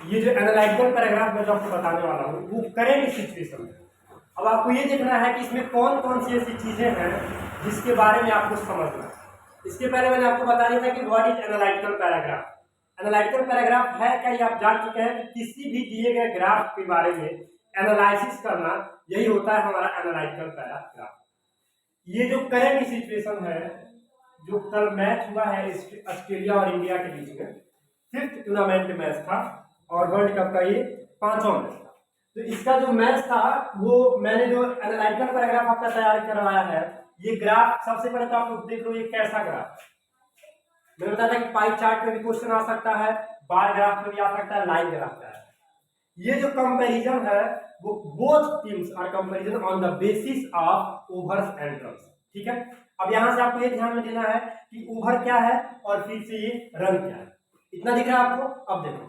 ये जो analytical paragraph मैं जो आपको बताने वाला हूँ वो करेंट सिचुएशन है। अब आपको ये देखना है कि इसमें कौन कौन सी ऐसी चीजें हैं जिसके बारे में आपको समझना है। इसके पहले मैंने आपको बता दिया था कि what is analytical paragraph. Analytical paragraph है क्या, ये आप जान चुके हैं कि किसी भी दिए गए ग्राफ के बारे में एनालिसिस करना, यही होता है हमारा एनालिटिकल पैराग्राफ। ये जो करंट सिचुएशन है, जो कल मैच हुआ है ऑस्ट्रेलिया और इंडिया के बीच में, 5th टूर्नामेंट मैच था और वर्ल्ड कप का ये 5वां मैच था। तो इसका जो मैच था वो मैंने जो एनालिटिकल पैराग्राफ आपका तैयार करवाया है, ये ग्राफ सबसे पहले तो आप लोग देख लो ये कैसा ग्राफ है। मैंने बताया था कि पाई चार्ट में भी क्वेश्चन आ सकता है, बार ग्राफ में भी आ सकता है, लाइन ग्राफ का है। ये जो कंपैरिजन है वो both teams are comparison on the basis of overs and runs. ठीक है, अब यहां से आपको ये ध्यान में देना है कि ओवर क्या है और फिर से ये रन क्या है। इतना दिख रहा है आपको। अब देखो,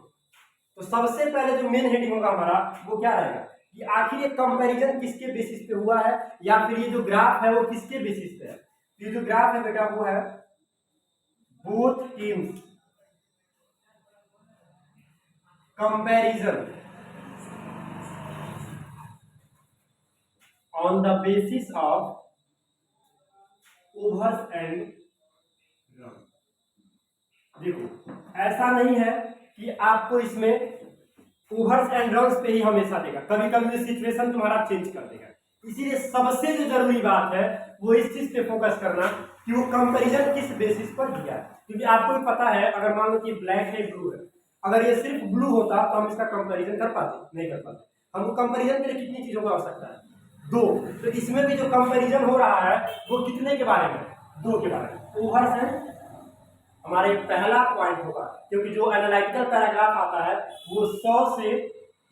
तो सबसे पहले जो मेन हेडिंग होगा हमारा वो क्या रहेगा कि आखिर ये कंपैरिजन किसके बेसिस पे हुआ है, या फिर ये जो ग्राफ है वो किसके बेसिस पे है। ये जो ग्राफ है बेटा वो है both teams comparison on the basis of overs and run। देखो, ऐसा नहीं है कि आपको इसमें ओवर्स एंड रन्स पे ही हमेशा देगा, कभी कभी सिचुएशन तुम्हारा चेंज कर देगा। इसीलिए सबसे जो जरूरी बात है वो इस चीज पे फोकस करना कि वो कंपैरिजन किस बेसिस पर दिया है। क्योंकि आपको भी पता है, अगर मान लो कि ब्लैक है ब्लू है, अगर ये सिर्फ ब्लू होता तो हम इसका कंपैरिजन कर पाते, नहीं कर पाते। हमको कंपैरिजन के लिए कितनी चीजों की आवश्यकता है, 2। तो इसमें भी जो कंपैरिजन हो रहा है वो कितने के बारे में, 2 के बारे में। ओवर्स एंड हमारे पहला पॉइंट होगा, क्योंकि जो एनालिटिकल पैराग्राफ आता है वो 100 से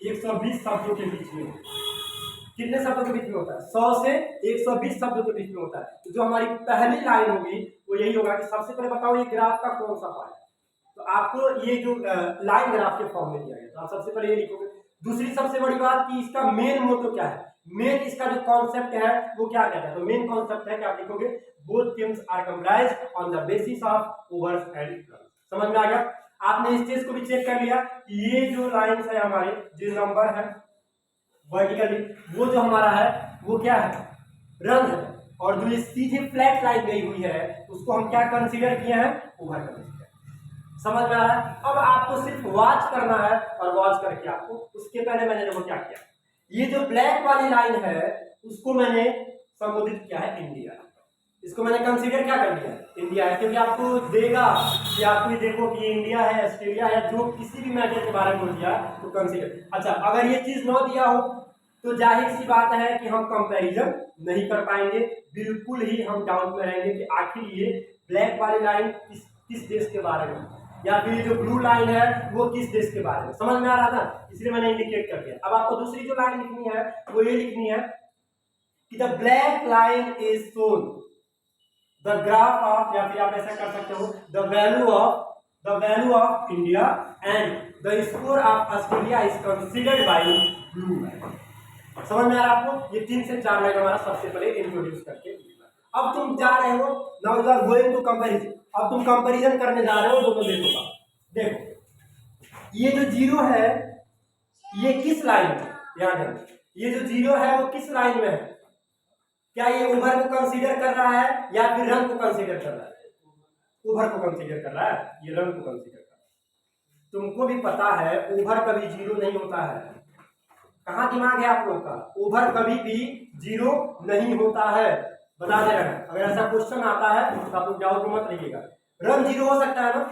120 शब्दों के बीच में, कितने शब्दों के बीच में होता है, 100 से 120 शब्दों के बीच में होता है। तो जो हमारी पहली लाइन होगी वो यही होगा कि सबसे पहले बताओ ये ग्राफ का कौन सा पार्ट है। तो आपको ये जो लाइन ग्राफ के फॉर्म में दिया गया, तो आप सबसे पहले ये लिखोगे। दूसरी सबसे बड़ी बात कि इसका मेन मोटो क्या है, मेन इसका जो कॉन्सेप्ट है वो क्या कहता है। तो मेन कॉन्सेप्ट है कि आप लिखोगे both teams are comprised on the basis of overs and runs. समझ में आ गया। आपने इस चीज को भी चेक कर लिया कि ये जो लाइंस है हमारे, जो नंबर है वर्टिकली, वो जो हमारा है वो क्या है, रन है। और जो ये सीधी फ्लैट लाइन गई हुई है उसको हम क्या कंसीडर किए हैं, ओवर कंसीडर। समझ में आ रहा है। अब आपको सिर्फ वॉच करना है, और वॉच करके आपको, उसके पहले मैंने देखो क्या किया, ये जो ब्लैक वाली लाइन है उसको मैंने संबोधित किया है इंडिया। इसको मैंने कंसीडर क्या कर लिया, इंडिया है। क्योंकि आपको देगा कि आपको ये देखो कि इंडिया है, ऑस्ट्रेलिया है, जो किसी भी मैटर के बारे में बोल दिया तो कंसीडर। अच्छा, अगर ये चीज न दिया हो तो जाहिर सी बात है कि हम कंपैरिजन नहीं कर पाएंगे, बिल्कुल ही हम डाउट में रहेंगे कि आखिर ये ब्लैक वाली लाइन किस देश के बारे में, या फिर जो ब्लू लाइन है वो किस देश के बारे में। समझ में आ रहा था, इसलिए मैंने इंडिकेट कर दिया। अब आपको दूसरी जो लाइन लिखनी है वो ये लिखनी है कि the black line is shown the graph of, या फिर आप ऐसा कर सकते हो, the value of India and the score of Australia is considered bye blue line. समझ में आ रहा है आपको। ये 3 से 4 लाइन हमारा सबसे पहले इंट्रोड्यूस करके। अब तुम जा रहे हो, now you are going to comparison. अब तुम कंपैरिजन करने जा रहे हो दोनों देशों का। देखो, ये जो 0 है ये किस लाइन में, याद है, ये जो 0 है वो किस लाइन में है। क्या ये ओवर को कंसीडर कर रहा है या फिर रन को कंसीडर कर रहा है, ओवर को कंसीडर कर रहा है, ये रन को कंसीडर कर रहा है। तुमको भी पता है ओवर कभी 0 नहीं होता है। कहाँ दिमाग है आप लोग का, ओवर कभी भी 0 नहीं होता है, बता दे रहे हैं। अगर ऐसा क्वेश्चन आता है तो आप लोग डाउट मत रहिएगा। रन 0 हो सकता है ना,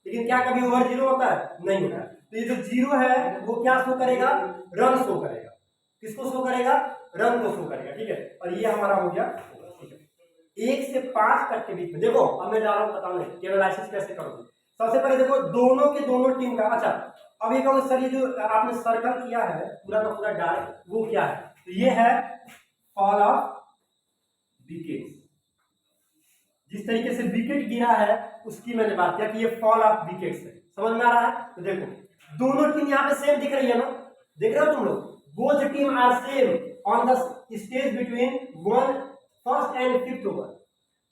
लेकिन क्या कभी ओवर 0 होता है, नहीं होता है। तो ये जो 0 है वो क्या शो करेगा, रन शो करेगा। किसको शो करेगा, रन को शो करेगा। ठीक है, और ये हमारा हो गया। ठीक है, 1 से 5 तक के बीच में। देखो अब मैं जा रहा हूँ बताने कि एनालिसिस कैसे करोगे। सबसे पहले देखो दोनों के दोनों टीम का। अच्छा, अब ये कहोगे सर ये जो आपने सर्कल किया है पूरा का पूरा डार्क, वो क्या है, तो ये है फॉल ऑफ विकेट्स। जिस तरीके से विकेट गिरा है उसकी मैंने बात किया कि ये फॉल ऑफ विकेट्स है। समझ में आ रहा है। तो देखो दोनों टीम यहाँ पे सेम दिख रही है ना, देख रहे हो तुम लोग, both team are same on the stage between 1st and 5th over.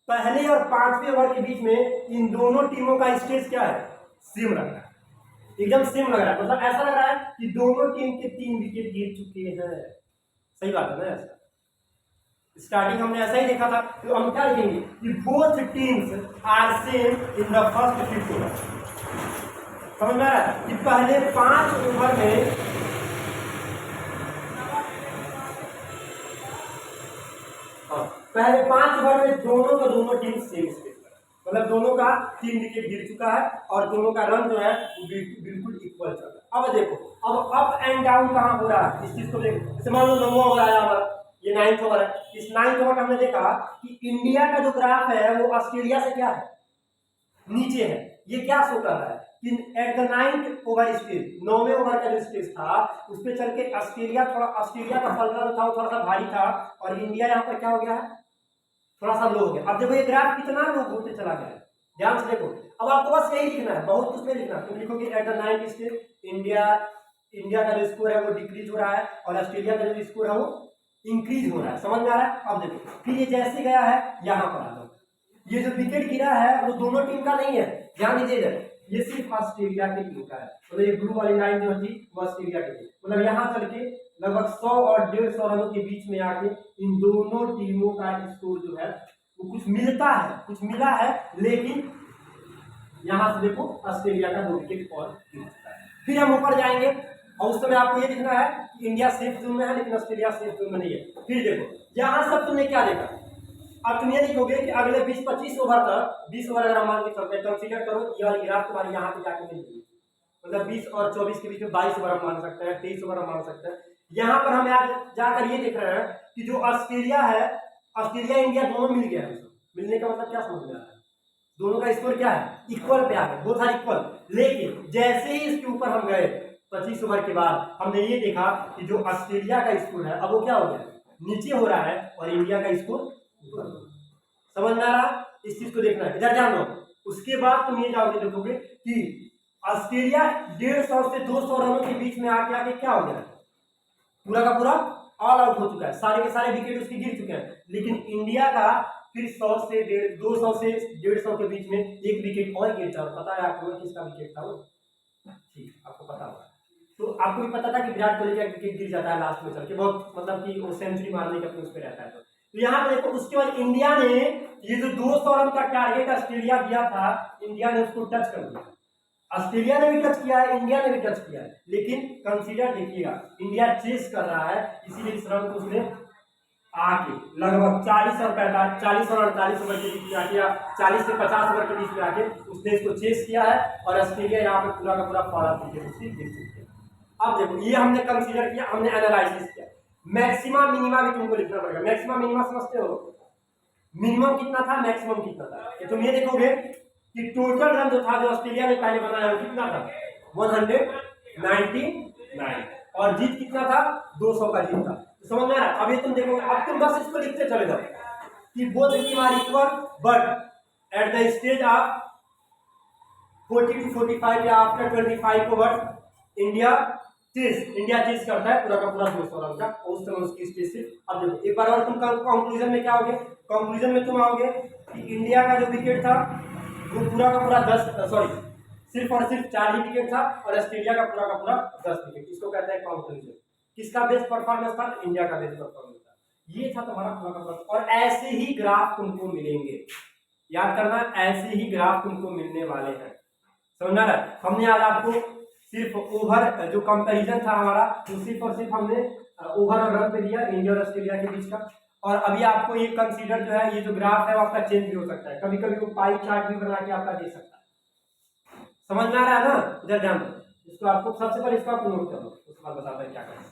पहले और 5वें ओवर के बीच में इन दोनों टीमों का स्टेज क्या है, सेम रखना है। एकदम सेम लग रहा है, मतलब ऐसा लग रहा है कि दोनों टीम के 3 विकेट गिर चुके हैं। सही बात है ना? ऐसा स्टार्टिंग हमने ऐसा ही देखा था, तो हम क्या लिखेंगे कि both teams are same in the first 5 over. समझ में आ रहा है कि पहले 5 ओवर में पहले 5 ओवर में दोनों का दोनों टीम सेम स्पेस, मतलब दोनों का 3 विकेट गिर चुका है और दोनों का रन जो है वो बिल्कुल इक्वल चल रहा है। अब देखो, अब अप एंड डाउन कहाँ हो रहा है, इस चीज को देखो। जैसे मान लो 9वां ओवर आया हमारा, ये 9th ओवर है। इस 9th ओवर में हमने देखा कि इंडिया का जो ग्राफ है वो ऑस्ट्रेलिया से क्या है, नीचे है। ये क्या शो कर रहा है कि at the 9th over stage, 9वें ओवर का जो स्टेज था उस पर चल के ऑस्ट्रेलिया का पलड़ा जो था वो थोड़ा सा भारी था और इंडिया यहाँ पर क्या हो गया है, थोड़ा सा लो हो गया। अब देखो ये ग्राफ कितना लो होते चला गया है, ध्यान से देखो। अब आपको बस यही लिखना है, बहुत कुछ नहीं लिखना। तुम लिखोगे eight the 9th stage India का जो स्कोर है वो डिक्रीज हो रहा है और ऑस्ट्रेलिया का जो स्कोर है वो इंक्रीज हो रहा है। समझ में आ रहा है? अब देखो फिर ये जैसे गया है यहाँ पर आ जाओ, ये जो विकेट गिरा है वो दोनों टीम का नहीं है, ध्यान दीजिएगा, ये सिर्फ ऑस्ट्रेलिया के टीम का है। मतलब ये ब्लू वाली लाइन जो थी वो ऑस्ट्रेलिया की थी। मतलब यहाँ चल के लगभग 100 और 150 रनों के बीच में आके इन दोनों टीमों का स्कोर जो है वो कुछ मिलता है, कुछ मिला है, लेकिन यहाँ से देखो ऑस्ट्रेलिया का 2 विकेट और गिर चुका है। फिर हम ऊपर जाएंगे और उस समय आपको ये दिखना है कि इंडिया सेफ जोन में है लेकिन ऑस्ट्रेलिया सेफ जोन में नहीं है। फिर देखो यहाँ सब तुमने क्या देखा, अब तुम ये लिखोगे कि अगले 20-25 ओवर तक, 20 ओवर अगर हम मान के चलते हैं, कंसीडर करो ये वाली ग्राफ तुम्हारी यहाँ पे जाके मिल जाएगी। मतलब 20 और 24 के बीच में 22 ओवर हम मान सकते हैं, 23 ओवर हम मान सकते हैं। यहाँ पर हम आज जाकर ये देख रहे हैं कि जो ऑस्ट्रेलिया है, ऑस्ट्रेलिया इंडिया दोनों मिल गया है। मिलने का मतलब क्या समझ में आ रहा है, दोनों का स्कोर क्या है, इक्वल पे आ गया, बोथ आर इक्वल। लेकिन जैसे ही इसके ऊपर हम गए 25 ओवर के बाद हमने ये देखा कि जो ऑस्ट्रेलिया का स्कोर है अब वो क्या हो गया, नीचे हो रहा है और इंडिया का स्कोर ऊपर। समझ में आ रहा? इस चीज को देखना है, इधर ध्यान दो। उसके बाद तुम ये जाओगे देखोगे कि ऑस्ट्रेलिया 150 से 200 रनों के बीच में आके आके क्या हो गया, पूरा का पूरा ऑल आउट हो चुका है, सारे के सारे विकेट उसके गिर चुके हैं। लेकिन इंडिया का फिर 200 से 150 के बीच में एक विकेट और गिरता है। पता है आपको किसका विकेट था वो? ठीक, आपको पता होगा। तो आपको भी पता था कि विराट कोहली का विकेट गिर जाता है लास्ट में चल के, बहुत मतलब कि वो सेंचुरी मारने का उस पर रहता है। तो यहाँ पे देखो उसके बाद इंडिया ने ये जो 200 रन का टारगेट ऑस्ट्रेलिया दिया था, इंडिया ने उसको टच कर दिया। ऑस्ट्रेलिया ने भी टच किया है, इंडिया ने भी टच किया है, लेकिन कंसीडर देखिएगा इंडिया चेस कर रहा है, इसीलिए इस रन को उसने आके लगभग 40 और 48 ओवर के बीच में आके, 40 से 50 ओवर के बीच में आके उसने इसको चेस किया है और ऑस्ट्रेलिया यहाँ पे पूरा का पूरा 12 विकेट उसकी गिर चुकी है। अब देखो ये हमने कंसीडर किया, हमने एनालिसिस किया। मैक्सिमम मिनिमा भी तुमको लिखना पड़ेगा। मैक्सिमम मिनिमा समझते हो, मिनिमम कितना था, मैक्सिमम कितना था। तो तुम ये देखोगे कि टोटल रन जो था जो ऑस्ट्रेलिया ने पहले बनाया वो कितना था, 199 और जीत कितना था, 200 का जीत था। तो समझ में आ रहा? अभी तुम देखोगे, अब तुम बस इसको लिखते चले जाओ कि both team are equal but at the stage of 40 to 45 या आफ्टर 25 ओवर्स इंडिया चेस करता है पूरा का पूरा 200 रन का, उस समय उसकी स्टेज से। अब देखो एक बार और तुम कंक्लूजन में क्या आओगे, कंक्लूजन में तुम आओगे कि इंडिया का जो विकेट था वो पूरा का पूरा सिर्फ और सिर्फ 4 ही विकेट था और ऑस्ट्रेलिया का पूरा 10 विकेट। इसको कहते हैं कंक्लूजन। किसका बेस्ट परफॉर्मेंस था, इंडिया का बेस्ट परफॉर्मेंस था। ये था तुम्हारा पूरा का पूरा। और ऐसे ही ग्राफ तुमको मिलेंगे, याद करना, ऐसे ही ग्राफ तुमको मिलने वाले हैं। समझना है? हमने आज आपको सिर्फ ओवर जो कंपैरिजन था हमारा, तो सिर्फ और सिर्फ हमने ओवर और रन पे दिया इंडिया और ऑस्ट्रेलिया के बीच का। और अभी आपको ये कंसीडर जो है, ये जो ग्राफ है वो आपका चेंज भी हो सकता है, कभी कभी वो पाई चार्ट भी बना के आपका दे सकता है। समझ में आ रहा है ना? इधर ध्यान दो, इसको आपको सबसे पहले इसका नोट करो, उसके बाद बताते हैं क्या करना है।